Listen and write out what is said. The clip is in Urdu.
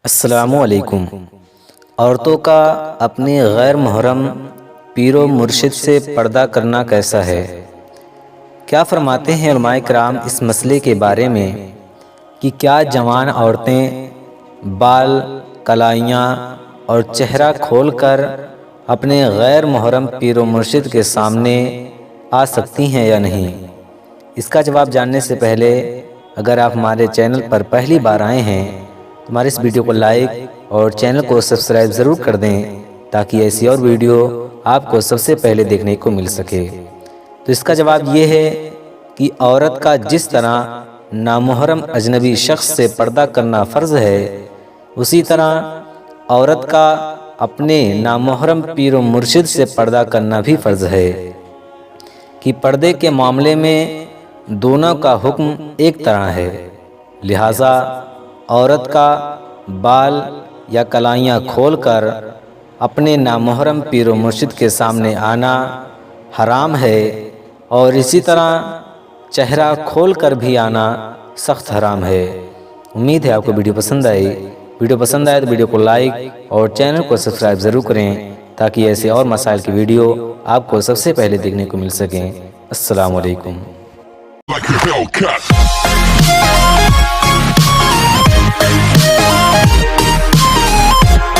السلام علیکم۔ عورتوں کا اپنے غیر محرم پیر و مرشد سے پردہ کرنا کیسا ہے؟ کیا فرماتے ہیں علماء کرام اس مسئلے کے بارے میں کہ کیا جوان عورتیں بال، کلائیاں اور چہرہ کھول کر اپنے غیر محرم پیر و مرشد کے سامنے آ سکتی ہیں یا نہیں؟ اس کا جواب جاننے سے پہلے اگر آپ ہمارے چینل پر پہلی بار آئے ہیں تو ہمارے اس ویڈیو کو لائک اور چینل کو سبسکرائب ضرور کر دیں تاکہ ایسی اور ویڈیو آپ کو سب سے پہلے دیکھنے کو مل سکے۔ تو اس کا جواب یہ ہے کہ عورت کا جس طرح نامحرم اجنبی شخص سے پردہ کرنا فرض ہے، اسی طرح عورت کا اپنے نامحرم پیر و مرشد سے پردہ کرنا بھی فرض ہے کہ پردے کے معاملے میں دونوں کا حکم ایک طرح ہے، لہٰذا عورت کا بال یا کلائیاں کھول کر اپنے نامحرم پیر و مرشد کے سامنے آنا حرام ہے، اور اسی طرح چہرہ کھول کر بھی آنا سخت حرام ہے۔ امید ہے آپ کو ویڈیو پسند آئے تو ویڈیو کو لائک اور چینل کو سبسکرائب ضرور کریں تاکہ ایسے اور مسائل کی ویڈیو آپ کو سب سے پہلے دیکھنے کو مل سکیں۔ السلام علیکم۔